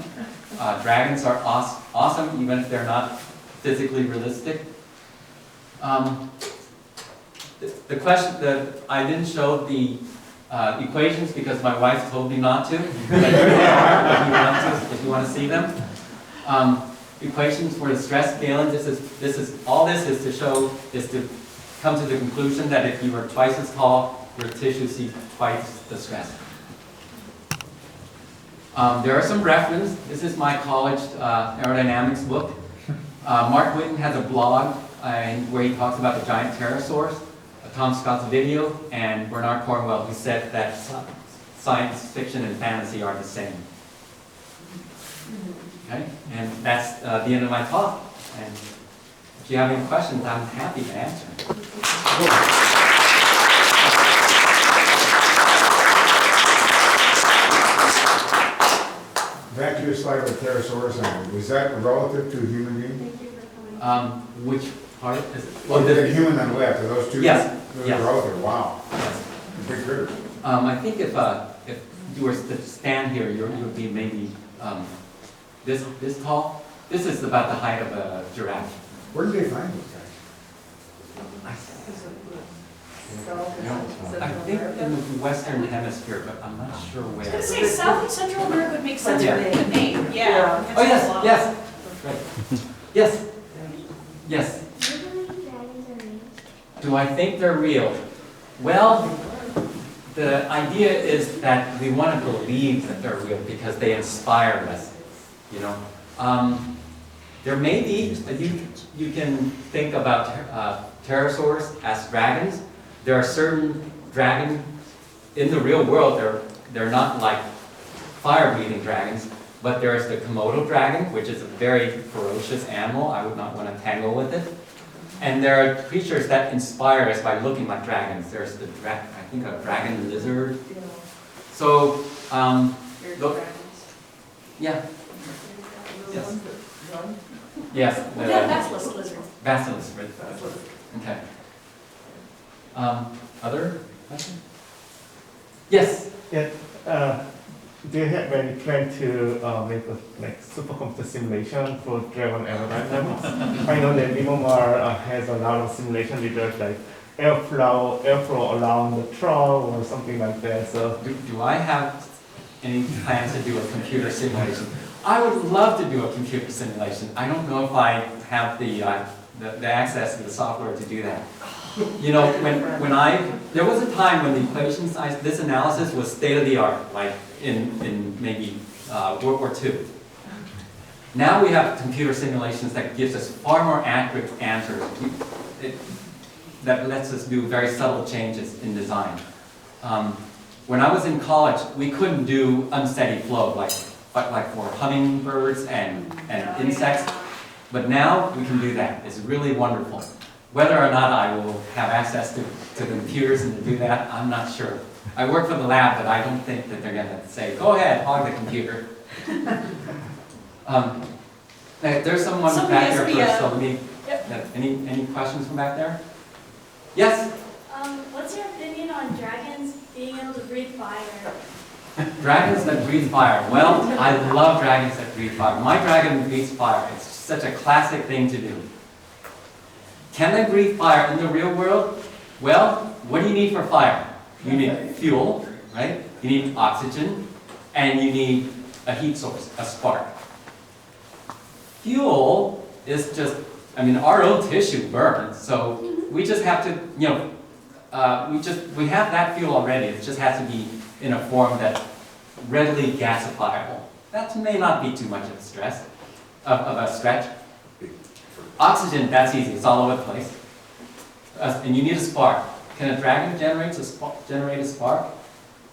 Dragons are awesome, even if they're not physically realistic. The question that I didn't show the equations because my wife told me not to. But here they are if you want to see them. Equations for the stress scaling. All this is to come to the conclusion that if you were twice as tall, your tissue sees twice the stress. There are some references. This is my college aerodynamics book. Mark Whitten has a blog where he talks about the giant pterosaurs, Tom Scott's video, and Bernard Cornwell, who said that science fiction and fantasy are the same. Okay, and that's the end of my talk. And if you have any questions, I'm happy to answer. Back to your slide with pterosaurus, was that relative to a human being? Thank you for coming. Which part is it? Well, the human on the left, are those two? Yes, Those yes. are relative, wow. Yes. Big critters. I think if you were to stand here, you would be maybe this tall. This is about the height of a giraffe. Where did they find those guys? I think in the Western Hemisphere, but I'm not sure I was where. gonna say South and Central America would make sense Yeah. for the name, yeah. Yeah. Oh, yes, yes. Right. Yes, yes. Do I think they're real? Well, the idea is that we want to believe that they're real because they inspire us, you know. There may be, you can think about pterosaurs as dragons. There are certain dragons in the real world, they're not like fire-breathing dragons, but there's the Komodo dragon, which is a very ferocious animal. I would not want to tangle with it. And there are creatures that inspire us by looking like dragons. There's the I think a dragon lizard. So, yeah. Yes. Yes. Well, yeah, that's lizard. Basilisk. Okay. Other questions? Yes. Yeah. Do you have any plan to make a supercomputer simulation for Dragon aerodynamics? I know that Livermore has a lot of simulation with like airflow around the trough or something like that. So Do I have any plans to do a computer simulation? I would love to do a computer simulation. I don't know if I have the access to the software to do that. You know, there was a time when the equations, this analysis was state of the art, like in maybe World War II. Now we have computer simulations that gives us far more accurate answers. That lets us do very subtle changes in design. When I was in college, we couldn't do unsteady flow like for hummingbirds and insects, but now we can do that. It's really wonderful. Whether or not I will have access to computers and to do that, I'm not sure. I work for the lab, but I don't think that they're going to say, go ahead, hog the computer. There's someone Somebody back has there to be, first, so let me, any questions from back there? Yes? What's your opinion on dragons being able to breathe fire? Dragons that breathe fire. Well, I love dragons that breathe fire. My dragon breathes fire. It's such a classic thing to do. Can they breathe fire in the real world? Well, what do you need for fire? You need fuel, right? You need oxygen, and you need a heat source, a spark. Fuel is just, our own tissue burns, so we just have to, we have that fuel already. It just has to be in a form that's readily gasifiable. That may not be too much of a stress, of a stretch. Oxygen, that's easy. It's all over the place. And you need a spark. Can a dragon generate a spark?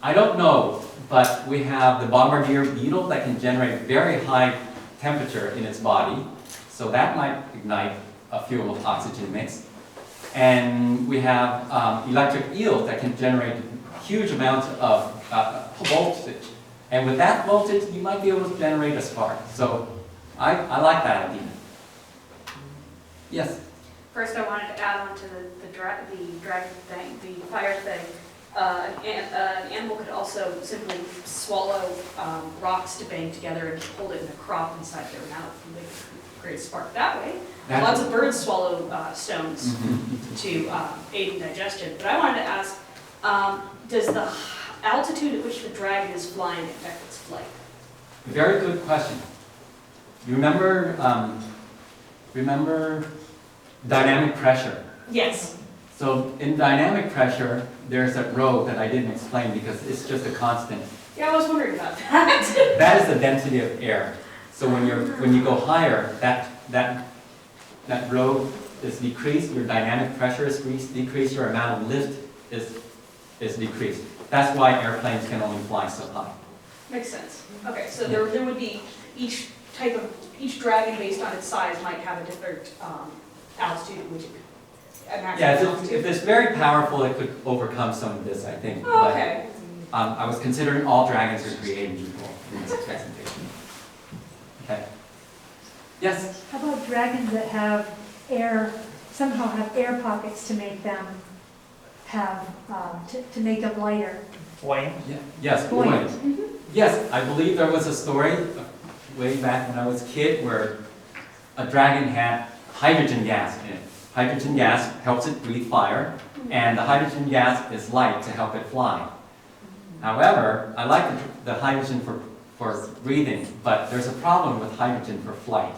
I don't know, but we have the bombardier beetle that can generate very high temperature in its body, so that might ignite a fuel with oxygen mix. And we have electric eels that can generate huge amounts of voltage. And with that voltage, you might be able to generate a spark. So I like that idea. Yes? First, I wanted to add on to the dragon thing, the fire thing. An animal could also simply swallow rocks to bang together and hold it in a crop inside their mouth, and they could create a spark that way. Lots of birds swallow stones to aid in digestion. But I wanted to ask, does the altitude at which the dragon is flying affect its flight? Very good question. You remember dynamic pressure? Yes. So in dynamic pressure, there's a rho that I didn't explain because it's just a constant. Yeah, I was wondering about that. That is the density of air. So when you go higher, that rho is decreased, your dynamic pressure is decreased, your amount of lift is decreased. That's why airplanes can only fly so high. Makes sense. Okay, so there would be each dragon based on its size might have a different altitude at which it Yeah, if it's very powerful, it could overcome some of this, I think. Oh, okay. But, I was considering all dragons are created equal in this presentation. Okay. Yes? How about dragons that have somehow have air pockets to make them to make them lighter? Buoyant? Yeah. Yes, Buoyant. buoyant. Yes, I believe there was a story way back when I was a kid where a dragon had hydrogen gas in it. Hydrogen gas helps it breathe fire, and the hydrogen gas is light to help it fly. However, I like the hydrogen for breathing, but there's a problem with hydrogen for flight.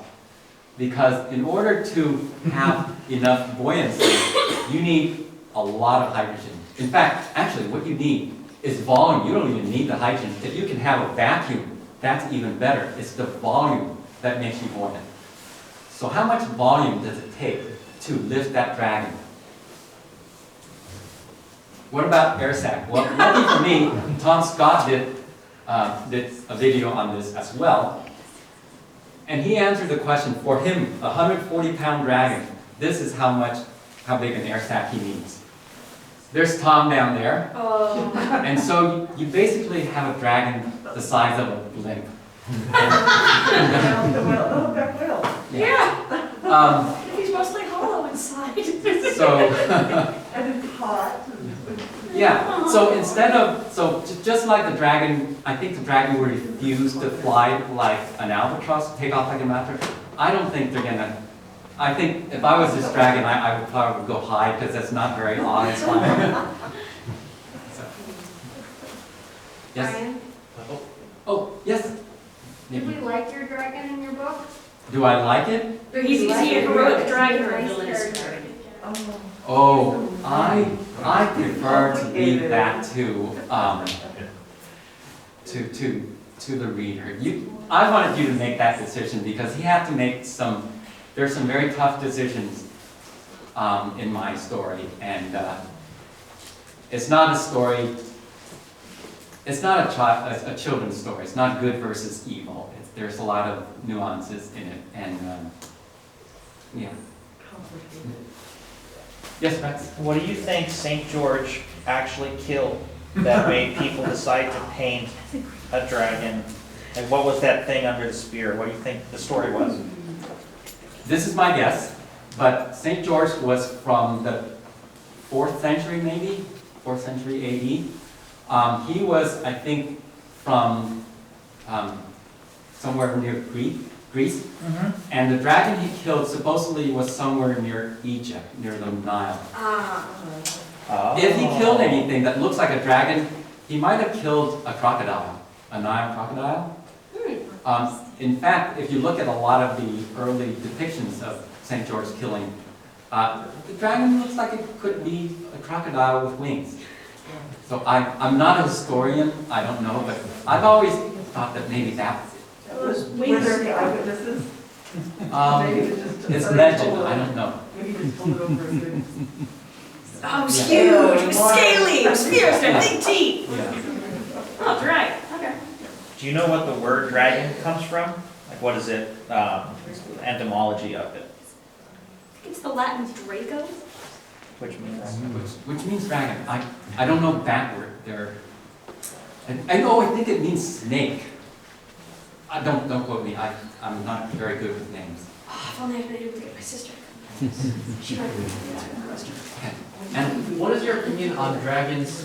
Because in order to have enough buoyancy, you need a lot of hydrogen. In fact, actually what you need is volume. You don't even need the hydrogen. If you can have a vacuum, that's even better. It's the volume that makes you buoyant. So how much volume does it take to lift that dragon? What about air sac? Well, lucky for me, Tom Scott did a video on this as well. And he answered the question, for him, a 140-pound dragon, this is how big an air sac he needs. There's Tom down there. Oh. And so you basically have a dragon the size of a blimp. Yeah. He's mostly hollow inside. So, And it's hot. yeah, so just like the dragon, I think the dragon will refuse to fly like an albatross, take off like an albatross. I don't think they're gonna, I think if I was this dragon, I would probably go high because that's not very awe-inspiring. So. Yes? Brian, Oh, yes? did we like your dragon in your book? Do I like it? Is he a heroic dragon or a Nice villainous character. dragon? Oh, I prefer to leave that to the reader. I wanted you to make that decision because he had to make there's some very tough decisions in my story, and it's not a story. It's not a children's story. It's not good versus evil. There's a lot of nuances in it, and yeah. Yes, Rex? What do you think St. George actually killed that made people decide to paint a dragon? And what was that thing under the spear? What do you think the story was? This is my guess, but St. George was from the 4th century, maybe? 4th century AD. He was, I think, from somewhere near Greece. Mm-hmm. And the dragon he killed supposedly was somewhere near Egypt, near the Nile. Oh. If he killed anything that looks like a dragon, he might have killed a crocodile, a Nile crocodile. In fact, if you look at a lot of the early depictions of St. George killing, the dragon looks like it could be a crocodile with wings. So I'm not a historian, I don't know, but I've always thought that maybe that was it. Were there any eyewitnesses? Maybe it was just It's legend, I don't know. Maybe you just pulled it over as good. Oh, it was huge, it was scaly, it was fierce, it had big teeth. Yeah. Oh, dragon, okay. Do you know what the word dragon comes from? Like, what is it, etymology of it? It's the Latin Draco. Which means? Which means dragon. I don't know backward there. And I think it means snake. Don't quote me. I'm not very good with names. Oh, if only I'd been able to get my sister. She might have been the question. Okay. And What is your opinion on dragons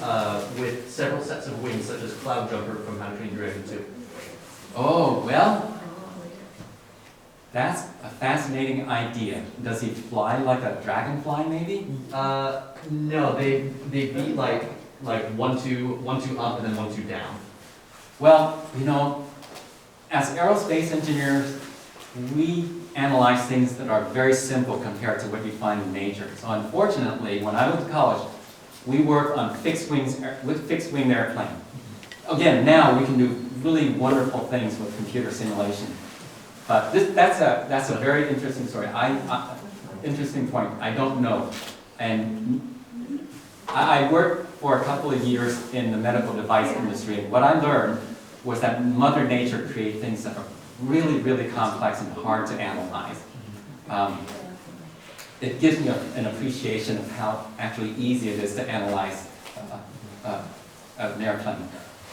with several sets of wings, such as Cloud Jumper from How to Train Your Dragon 2? oh well, that's a fascinating idea. Does he fly like a dragonfly, maybe? No, they beat like like 1, 2 up and then 1, 2 down? Well, you know, as aerospace engineers, we analyze things that are very simple compared to what you find in nature. So unfortunately, when I went to college, we worked on with fixed-wing airplane. Again, now we can do really wonderful things with computer simulation. But that's a very interesting story. Interesting point. I don't know. And I worked for a couple of years in the medical device industry. And what I learned was that Mother Nature creates things that are really, really complex and hard to analyze. It gives me an appreciation of how actually easy it is to analyze an airplane.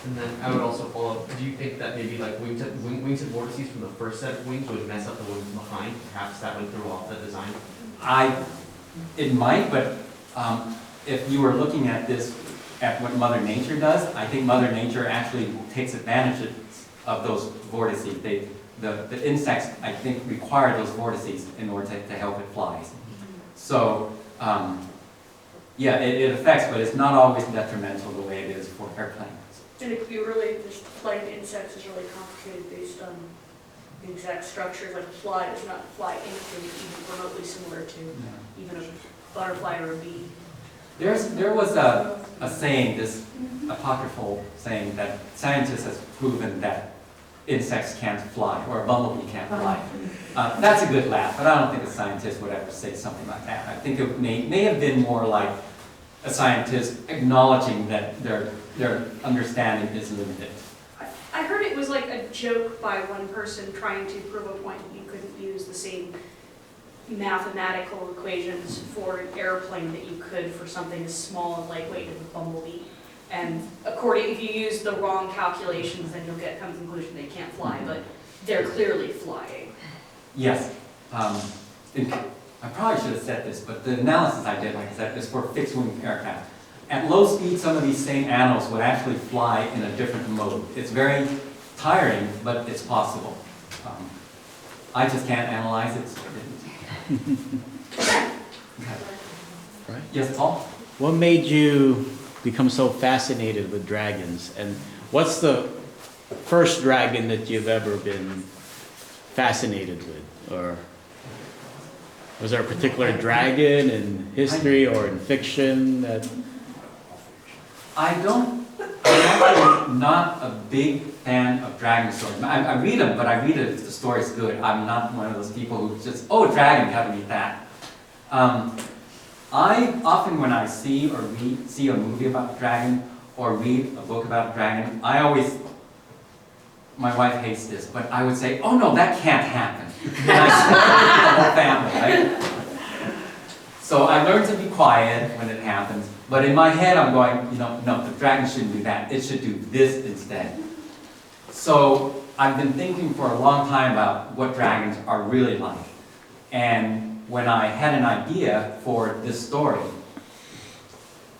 And then I would also follow up, do you think that maybe like wingtip vortices from the first set of wings would mess up the ones behind? Perhaps that would throw off the design? It might, but if you were looking at this, at what Mother Nature does, I think Mother Nature actually takes advantage of those vortices. The insects, I think, require those vortices in order to help it fly. So, yeah, it affects, but it's not always detrimental the way it is for airplanes. And it could be really, just flying insects is really complicated based on the exact structures. Like a fly does not fly anything even remotely similar to even a butterfly or a bee. There was a saying, this apocryphal saying, that scientists have proven that insects can't fly, or a bumblebee can't fly. That's a good laugh, but I don't think a scientist would ever say something like that. I think it may have been more like a scientist acknowledging that their understanding is limited. I heard it was like a joke by one person trying to prove a point that you couldn't use the same mathematical equations for an airplane that you could for something as small and lightweight as a bumblebee. And if you use the wrong calculations, then you'll come to the conclusion they can't fly, but they're clearly flying. Yes. I probably should have said this, but the analysis I did, like I said, is for fixed-wing aircraft. At low speed, some of these same animals would actually fly in a different mode. It's very tiring, but it's possible. I just can't analyze it. So okay. Right. Yes, Paul? What made you become so fascinated with dragons? And what's the first dragon that you've ever been fascinated with? Or was there a particular dragon in history or in fiction that... I'm actually not a big fan of dragon stories. I read them, but I read it if the story's good. I'm not one of those people who just, oh, dragon, gotta read that. I often, when I see a movie about a dragon or read a book about a dragon, my wife hates this, but I would say, oh no, that can't happen. And I say the whole family, right? So I learned to be quiet when it happens, but in my head I'm going, no, the dragon shouldn't do that. It should do this instead. So I've been thinking for a long time about what dragons are really like. And when I had an idea for this story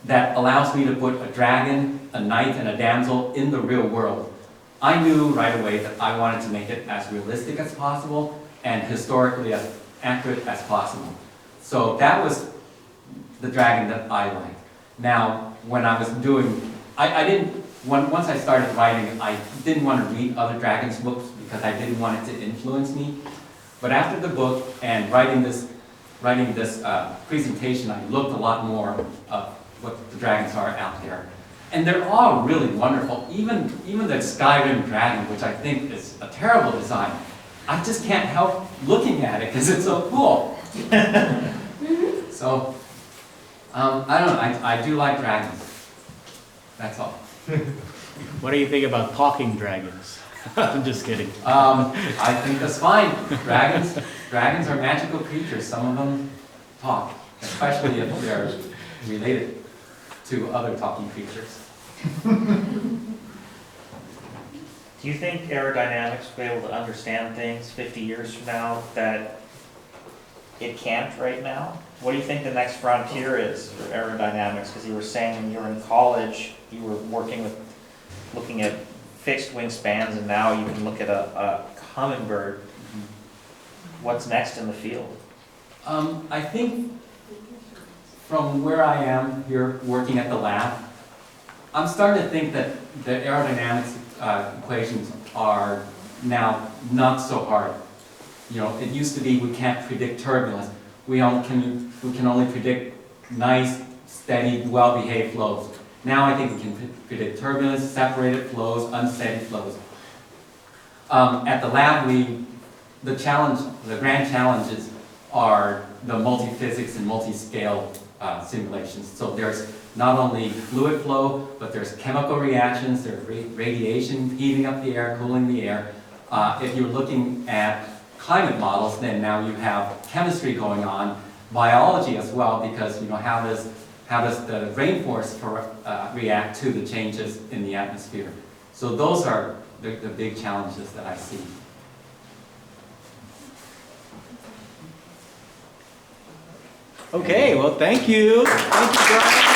that allows me to put a dragon, a knight, and a damsel in the real world, I knew right away that I wanted to make it as realistic as possible and historically as accurate as possible. So that was the dragon that I liked. Now, when I was doing, once I started writing, I didn't want to read other dragons books because I didn't want it to influence me. But after the book and writing this presentation, I looked a lot more of what the dragons are out there. And they're all really wonderful. Even the Skyrim dragon, which I think is a terrible design, I just can't help looking at it because it's so cool. So, I don't know, I do like dragons. That's all. What do you think about talking dragons? I'm just kidding. I think that's fine. Dragons are magical creatures. Some of them talk, especially if they're related to other talking creatures. Do you think aerodynamics will be able to understand things 50 years from now that it can't right now? What do you think the next frontier is for aerodynamics? Because you were saying when you were in college, you were looking at fixed wingspans, and now you can look at a hummingbird. What's next in the field? I think from where I am here working at the lab, I'm starting to think that the aerodynamics equations are now not so hard. You know, it used to be we can't predict turbulence. We can only predict nice, steady, well-behaved flows. Now I think we can predict turbulence, separated flows, unsteady flows. At the lab, the grand challenges are the multi-physics and multi-scale simulations. So there's not only fluid flow, but there's chemical reactions, there's radiation, heating up the air, cooling the air. If you're looking at climate models, then now you have chemistry going on, biology as well, because you know how does the rainforest react to the changes in the atmosphere. So those are the big challenges that I see. Okay, well, thank you. Thank you, Brian.